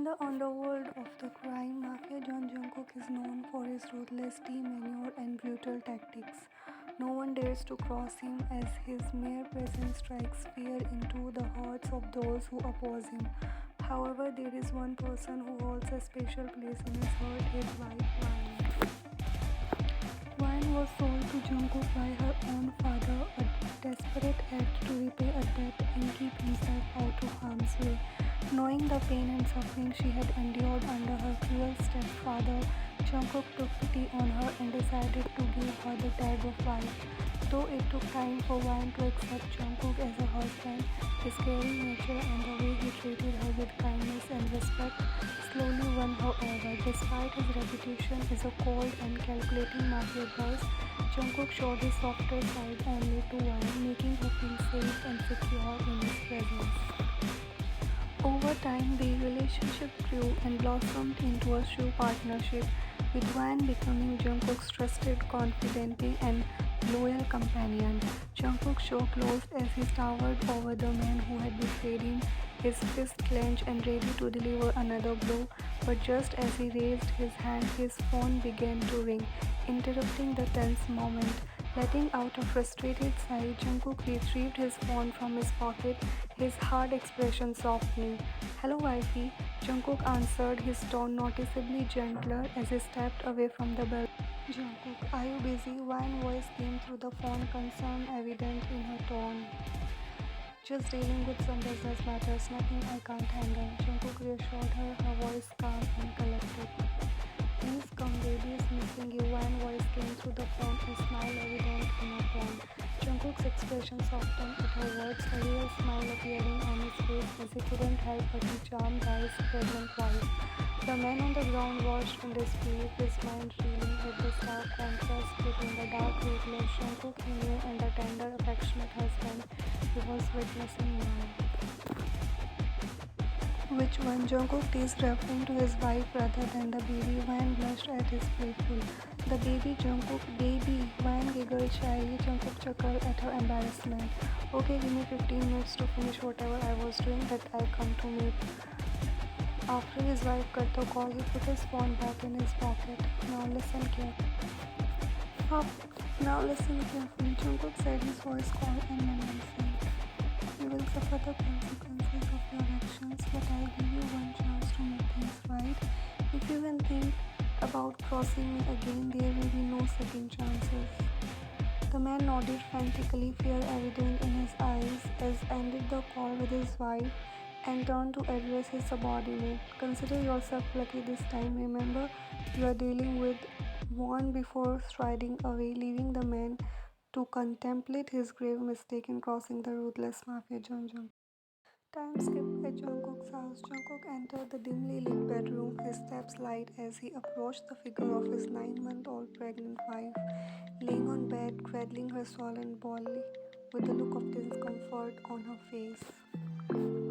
In the underworld of the crime mafia, Jungkook is known for his ruthless demeanor and brutal tactics. No one dares to cross him as his mere presence strikes fear into the hearts of those who oppose him. However, there is one person who holds a special place in his heart, his wife, Wine. Wine was sold to Jungkook by her own father, a desperate act to repay a debt and keep himself out of harm's way. Knowing the pain and suffering she had endured under her cruel stepfather, Jungkook took pity on her and decided to give her the tag of wife. Though it took time for Wine to accept Jungkook as a husband, his caring nature and the way he treated her with kindness and respect slowly won her over. Despite his reputation as a cold and calculating mafia boss, Jungkook showed his softer side only to Wine, making her feel safe and secure in his presence. Over time, the relationship grew and blossomed into a true partnership, with Wine becoming Jungkook's trusted, confident, and loyal companion. Jungkook's jaw closed as he towered over the man who had betrayed him, his fist clenched and ready to deliver another blow. But just as he raised his hand, his phone began to ring, interrupting the tense moment. Letting out a frustrated sigh, Jungkook retrieved his phone from his pocket, his hard expression softening. "Hello, wifey," Jungkook answered, his tone noticeably gentler as he stepped away from the bell. "Jungkook, are you busy?" One voice came through the phone, concern evident in her tone. "Just dealing with some business matters, nothing I can't handle," Jungkook reassured her, her voice calm and collected. "Please come, baby is missing you." One voice came through the phone, a smile evident in her tone. Jungkook's expression softened at her words, a real smile appearing on his face as he couldn't help but be charmed by his pregnant wife. The man on the ground watched in disbelief, his mind reeling with the stark contrast between the dark, ruthless Jungkook he knew and the tender, affectionate husband he was witnessing now. "Which one?" Jungkook teased, referring to his wife rather than the baby. Wine blushed at his playful. "The baby, Jungkook, baby!" Wine giggled shyly. Jungkook chuckled at her embarrassment. "Okay, give me 15 minutes to finish whatever I was doing that I come to meet." After his wife cut the call, he put his phone back in his pocket. Now listen carefully," Jungkook said, his voice cold and menacing. "You will suffer the consequences of your actions, but I'll give you one chance to make things right. If you can think about crossing me again, there will be no second chances." The man nodded frantically, fear evident in his eyes, as ended the call with his wife and turned to address his subordinate. "Consider yourself lucky this time. Remember, you are dealing with one," before striding away, leaving the man to contemplate his grave mistake in crossing the ruthless mafia jungle. Time skipped at Jungkook's house. Jungkook entered the dimly lit bedroom, his steps light as he approached the figure of his 9-month-old pregnant wife, laying on bed, cradling her swollen body with a look of discomfort on her face.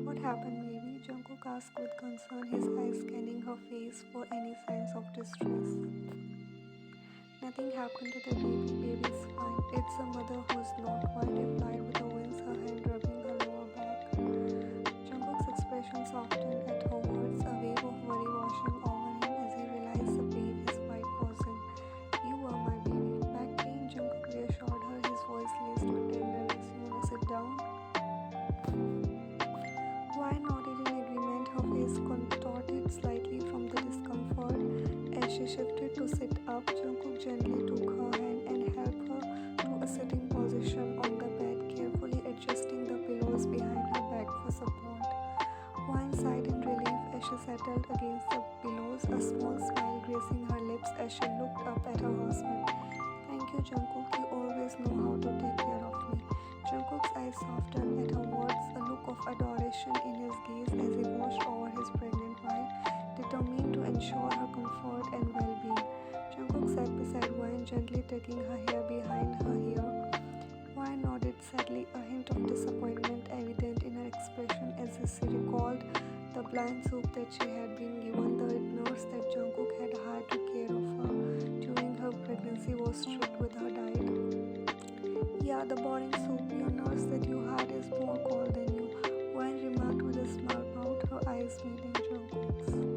"What happened, baby?" Jungkook asked with concern, his eyes scanning her face for any signs of distress. "Nothing happened to the baby. Baby's fine. It's the mother who's not," Wine replied with a wince, her hand rubbing her lower back. Jungkook's expression softened at her words, a wave of worry washing over him as he realized the pain his wife was in. "You are my baby." "Back pain," Jungkook reassured her, his voice laced with tenderness. "You wanna sit down?" Wine nodded in agreement, her face contorted slightly from the discomfort. As she shifted to sit up, Jungkook gently took her hand and helped her to a sitting position on the bed, carefully adjusting the pillows behind her back for support. Wine sighed in relief as she settled against the pillows, a small smile gracing her lips as she looked up at her husband. "Thank you, Jungkook. You always know how to take care of me." Jungkook's eyes softened at her words, a look of adoration in his gaze as he watched over his pregnant wife, determined to ensure her comfort and well-being. Jungkook sat beside Wine, gently tucking her hair behind her ear. Wine nodded sadly, a hint of disappointment evident in her expression as she recalled the bland soup that she had been given. The nurse that Jungkook had hired to care of her during her pregnancy was strict with her diet. "Yeah, the boring soup. Your nurse that you hired is more cold than you," Wine remarked with a small pout, her eyes meeting Jungkook's.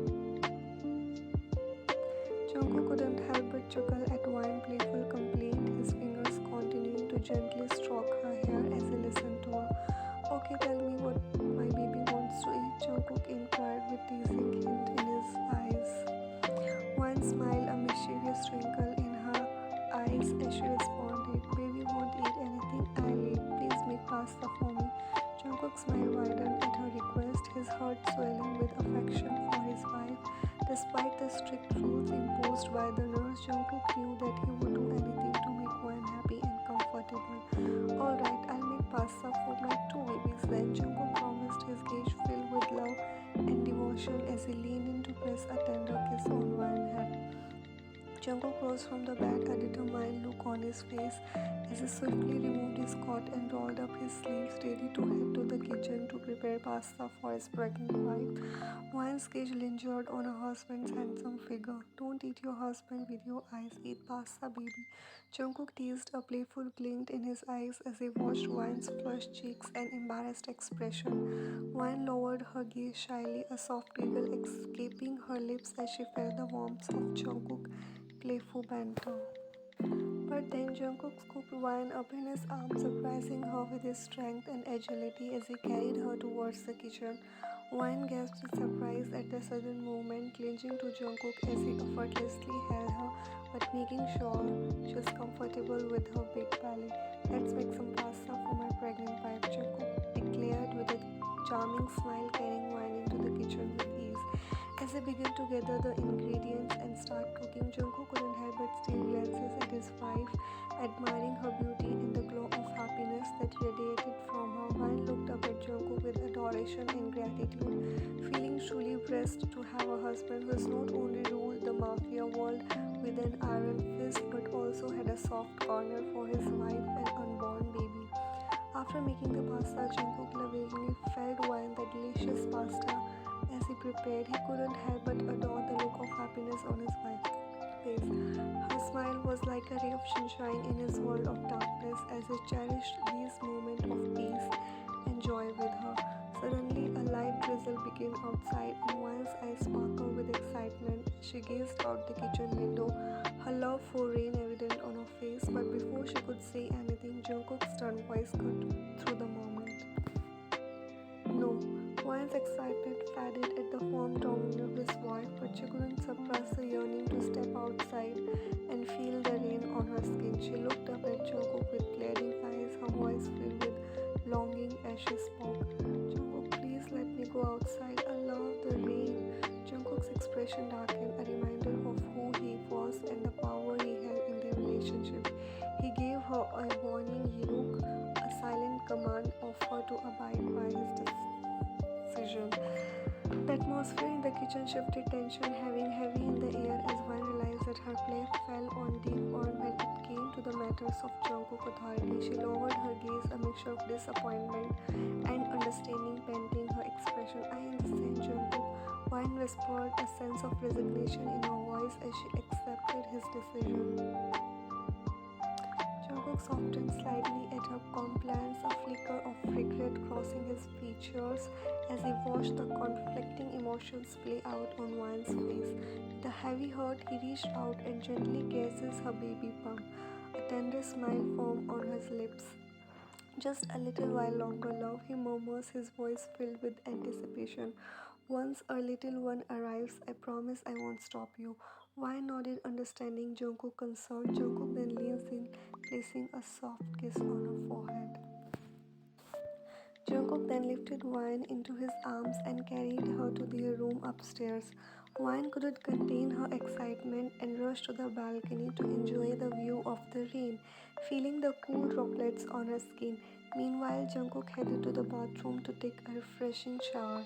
gently stroke her hair as he listened to her. Okay, tell me what my baby wants to eat, Jungkook inquired with teasing hint in his eyes. One smiled, a mischievous twinkle in her eyes as she responded, baby won't eat anything I'll eat. Please make pasta for me. Jungkook's smile widened at her request, his heart swelling with affection for his wife. Despite the strict rules imposed by the nurse, Jungkook knew that he would do anything to make Wan happy and comfortable. Alright, I'll make pasta for my two babies then. Jungkook promised, his gaze filled with love and devotion as he leaned in to press a tender kiss on Wan's head. Jungkook rose from the bed, a determined look on his face as he swiftly removed his coat and rolled up his sleeves, ready to head to the kitchen to prepare pasta for his pregnant wife. Wan's gaze lingered on her husband's handsome figure. Don't eat your husband with your eyes, eat pasta, baby. Jungkook teased, a playful glint in his eyes as he watched Wan's flushed cheeks and embarrassed expression. Wan lowered her gaze shyly, a soft giggle escaping her lips as she felt the warmth of Jungkook's playful banter. But then Jungkook scooped Wan up in his arms, surprising her with his strength and agility as he carried her towards the kitchen. Wan gasped with surprise at the sudden movement, clinging to Jungkook as he effortlessly held her, but making sure she was comfortable with her big belly. Let's make some pasta for my pregnant wife, Jungkook declared with a charming smile, carrying Wan into the kitchen with ease. As they began to gather the ingredients and start cooking, Jungkook couldn't help but steal glances at his wife, admiring her beauty and the glow of happiness that radiated from her. Wan looked up at Jungkook with adoration and gratitude, feeling truly blessed to have a husband who not only ruled the Mafia world with an iron fist but also had a soft corner for his wife and unborn baby. After making the pasta, Jungkook lovingly fed Wan the delicious pasta. As he prepared, he couldn't help but adore the look of happiness on his wife's face. Her smile was like a ray of sunshine in his world of darkness as he cherished these moments of peace and joy with her. Suddenly, a light drizzle began outside, and Wan's eyes sparkled with excitement. She gazed out the kitchen window, her love for rain evident on her face. But before she could say anything, Jungkook's stern voice cut through the moment. No. Wan's excitement faded at the firm tone of his wife, but she couldn't suppress the yearning to step outside and feel the rain on her skin. She looked up at Jungkook with glaring eyes, her voice filled with longing as she spoke. Jungkook, please let me go outside. I love the rain. Jungkook's expression darkened, a reminder of who he was and the power he held in their relationship. He gave her a warning look, a silent command of her to abide by his decision. The atmosphere in the kitchen shifted, tension hanging heavy in the air as Wan realized that her play fell on deaf ears when it came to the matters of Jungkook authority. She lowered her gaze, a mixture of disappointment and understanding painting her expression. I understand, Jungkook. Wan whispered, a sense of resignation in her voice as she accepted his decision. Jungkook softened slightly at her compliance, a flicker of regret crossing his features as he watched the conflicting emotions play out on Wan's face. With a heavy heart, he reached out and gently caresses her baby bump. A tender smile formed on his lips. Just a little while longer, love, he murmurs, his voice filled with anticipation. Once our little one arrives, I promise I won't stop you. Wan nodded, understanding Jungkook's concern. Jungkook then leans in, placing a soft kiss on her forehead. Jungkook then lifted Wan into his arms and carried her to their room upstairs. Wan couldn't contain her excitement and rushed to the balcony to enjoy the view of the rain, feeling the cool droplets on her skin. Meanwhile, Jungkook headed to the bathroom to take a refreshing shower.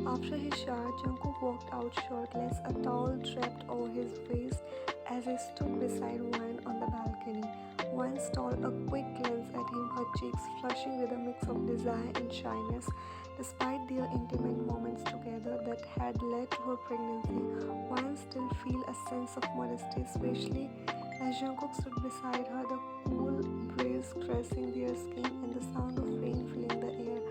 After his shower, Jungkook walked out shirtless, a towel draped over his face as he stood beside Wan on the balcony. Wan stole a quick glance at him, her cheeks flushing with a mix of desire and shyness. Despite their intimate moments together that had led to her pregnancy, Wan still felt a sense of modesty, especially as Jungkook stood beside her, the cool breeze caressing their skin and the sound of rain filling the air.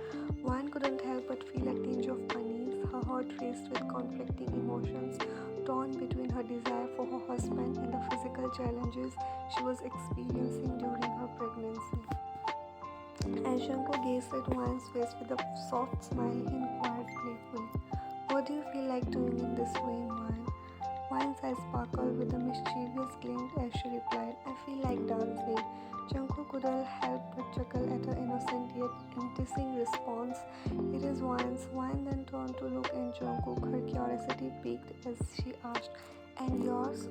Wan couldn't help but feel a tinge of unease. Her heart raced with conflicting emotions, torn torn between her desire for her husband and the physical challenges she was experiencing during her pregnancy. As Jungkook gazed at Wan's face with a soft smile, he inquired playfully, "What do you feel like doing in this rain, Wan?" Wan's eyes sparkled with a mischievous glint as she replied, "I feel like dancing." Jungkook couldn't help but chuckle at her innocent yet enticing response. "It is Wan's." Wan then turned to look at Jungkook, her curiosity piqued as she asked, "And yours?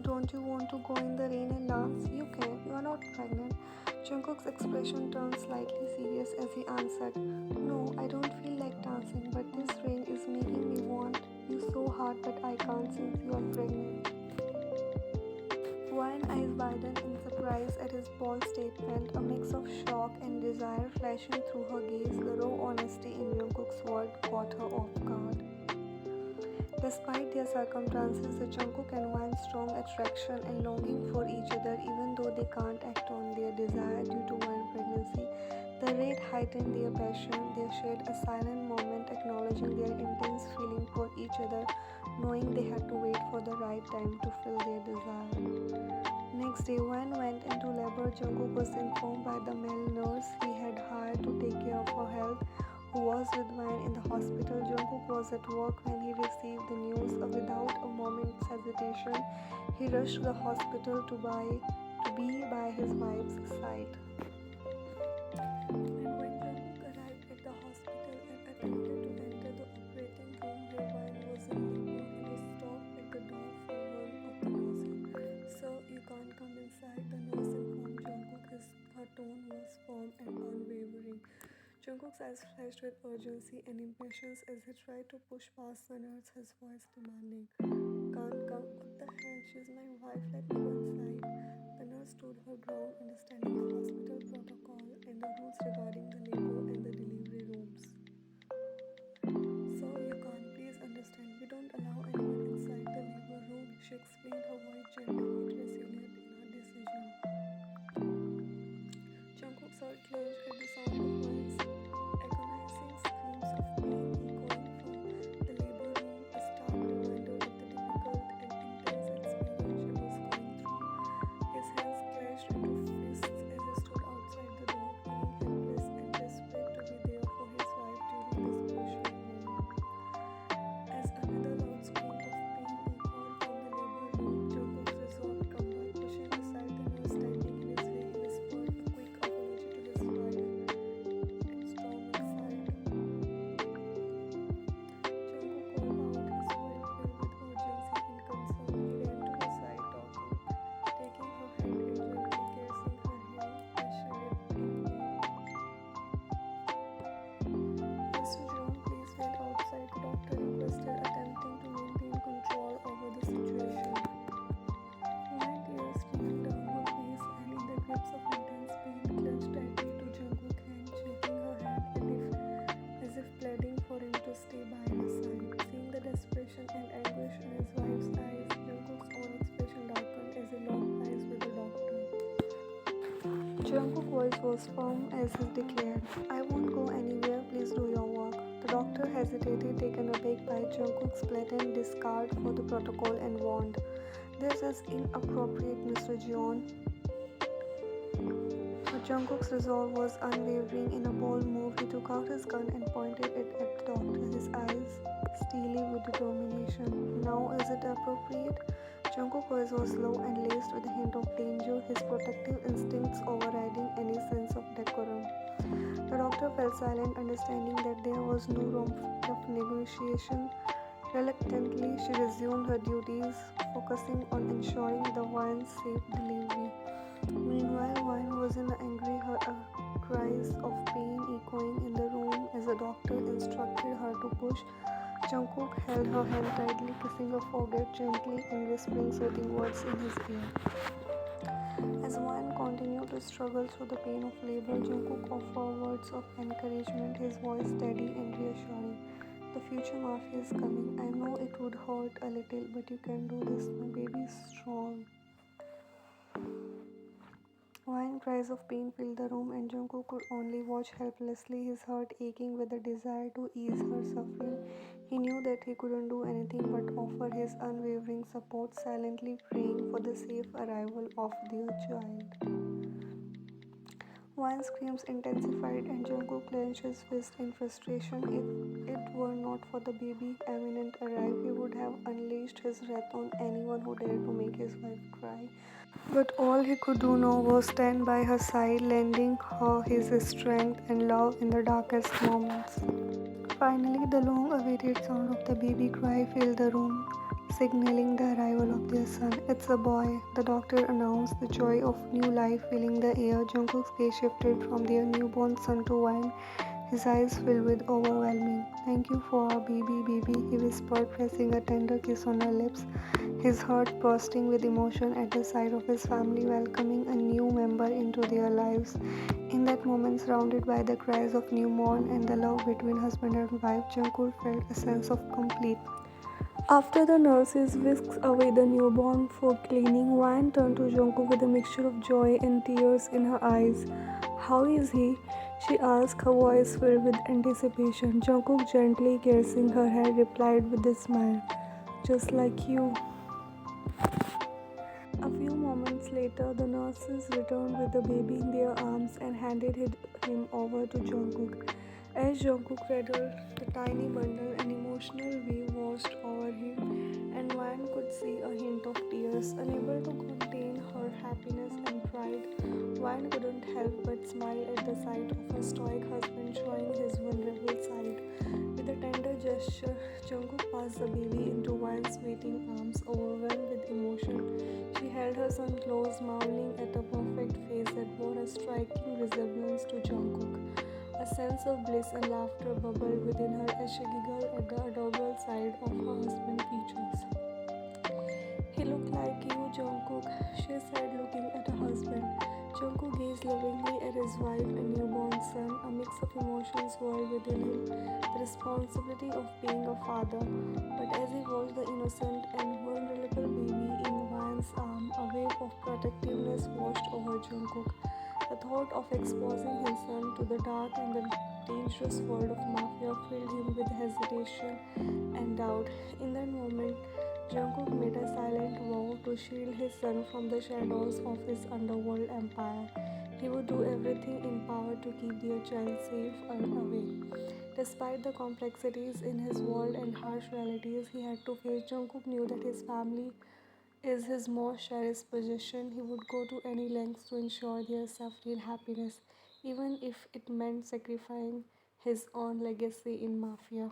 Don't you want to go in the rain and dance? You can, you are not pregnant." Jungkook's expression turned slightly serious as he answered, "No, I don't feel like dancing, but this rain is making me want you so hard that I can't since you are pregnant." One eyes widened in surprise at his bold statement, a mix of shock and desire flashing through her gaze. The raw honesty in Jungkook's word caught her off guard. Despite their circumstances, the Jungkook and Wan's strong attraction and longing for each other, even though they can't act on their desire due to Wan's pregnancy, the raid heightened their passion. They shared a silent moment, acknowledging their intense feeling for each other, knowing they had to wait for the right time to fill their desire. Next day, Wan went into labor. Jungkook was informed by the male nurse he had hired to take care of her health, who was with Wan in the hospital. Jungkook was at work when he received the news. Without a moment's hesitation, he rushed to the hospital to be by his wife's side. And when Jungkook arrived at the hospital and attempted to enter the operating room where Wan was in labor, he was stopped at the door for one of the nurses. "Sir, you can't come inside," the nurse informed Jungkook. Her tone was firm and unwavering. Jungkook's eyes flashed with urgency and impatience as he tried to push past the nurse, his voice demanding, "Can't come? What the hell? She's my wife, let me go inside." The nurse stood her ground, understanding the hospital protocol and the rules regarding the labor and the delivery rooms. "So you can't, please understand. We don't allow anyone inside the labor room," she explained, her voice gentle yet resilient in her decision. Jungkook's heart clenched at the sound of Wan's agonizing screams of pain echoing from the labor room, a stark reminder of the difficult and intense experience she was going through. His hands clenched into fists as he stood outside the door, feeling helpless and desperate to be there for his wife during this crucial moment. As another loud scream of pain echoed from the labor room, Jungkook's resolve crumbled. Pushing aside the nurse standing in his way, he whispered a quick apology to his wife and stormed inside. Jungkook called out, his voice filled with urgency and concern. He ran to her side, taking her hand and gently caressing her hair as she wept in pain. "Mr. John, please wait outside," the doctor requested, attempting to maintain control over the situation. White tears streamed down her face, and in the grips of intense pain, clutched tightly to Jungkook's hand, shaking her hand as if pleading for him to stay by her side. Seeing the desperation and anguish in his wife's eyes, Jungkook's own expression darkened as he locked eyes with the doctor. Jungkook's voice was firm as he declared, "I won't go anywhere, please do your work." The doctor hesitated, taken aback by Jungkook's blatant discard for the protocol, and warned, "This is inappropriate, Mr. Jeon." But Jungkook's resolve was unwavering. In a bold move, he took out his gun and pointed it at the doctor, his eyes steely with determination. "Now is it appropriate?" Jungkook's voice was low and laced with a hint of danger, his protective instincts overriding any sense of decorum. The doctor fell silent, understanding that there was no room for negotiation. Reluctantly, she resumed her duties, focusing on ensuring the wine's safe delivery. Meanwhile, Wine was in angry, her cries of pain echoing in the room as the doctor instructed her to push. Jungkook held her hand tightly, kissing her forehead gently and whispering soothing words in his ear. As Wine continued to struggle through the pain of labor, Jungkook offered words of encouragement, his voice steady and reassuring. "The future Mafia is coming. I know it would hurt a little, but you can do this. My baby is strong." Wine cries of pain filled the room, and Jungkook could only watch helplessly, his heart aching with the desire to ease her suffering. He knew that he couldn't do anything but offer his unwavering support, silently praying for the safe arrival of their child. Wan's screams intensified, and Jungkook clenched his fist in frustration. If it were not for the baby imminent arrival, he would have unleashed his wrath on anyone who dared to make his wife cry. But all he could do now was stand by her side, lending her his strength and love in the darkest moments. Finally, the long awaited sound of the baby cry filled the room, signaling the arrival of their son. "It's a boy," the doctor announced, the joy of new life filling the air. Jungkook's gaze shifted from their newborn son to Wine, his eyes filled with overwhelming. "Thank you for our baby, baby," he whispered, pressing a tender kiss on her lips, his heart bursting with emotion at the sight of his family welcoming a new member into their lives. In that moment, surrounded by the cries of newborn and the love between husband and wife, Jungkook felt a sense of complete. After the nurses whisked away the newborn for cleaning, Wan turned to Jungkook with a mixture of joy and tears in her eyes. "How is he?" she asked, her voice filled with anticipation. Jungkook, gently caressing her head, replied with a smile, "Just like you." A few moments later, the nurses returned with the baby in their arms and handed him over to Jungkook. As Jungkook cradled the tiny bundle, an emotional wave washed over him, and Wan could see a hint of tears. Unable to contain her happiness and pride, Wan couldn't help but smile at the sight of her stoic husband showing his vulnerable side. With a tender gesture, Jungkook passed the baby into Wan's waiting arms, overwhelmed with emotion. She held her son close, marveling at a perfect face that bore a striking resemblance to Jungkook. A sense of bliss and laughter bubbled within her as she giggled at the adorable side of her husband's features. "He looked like you, Jungkook," she said, looking at her husband. Jungkook gazed lovingly at his wife and newborn son. A mix of emotions swirled within him, the responsibility of being a father. But as he watched the innocent and vulnerable baby in Wan's arm, a wave of protectiveness washed over Jungkook. The thought of exposing his son to the dark and the dangerous world of Mafia filled him with hesitation and doubt. In that moment, Jungkook made a silent vow to shield his son from the shadows of his underworld empire. He would do everything in power to keep their child safe and away. Despite the complexities in his world and harsh realities he had to face, Jungkook knew that his family is his most cherished possession. He would go to any lengths to ensure their safety and happiness, even if it meant sacrificing his own legacy in Mafia.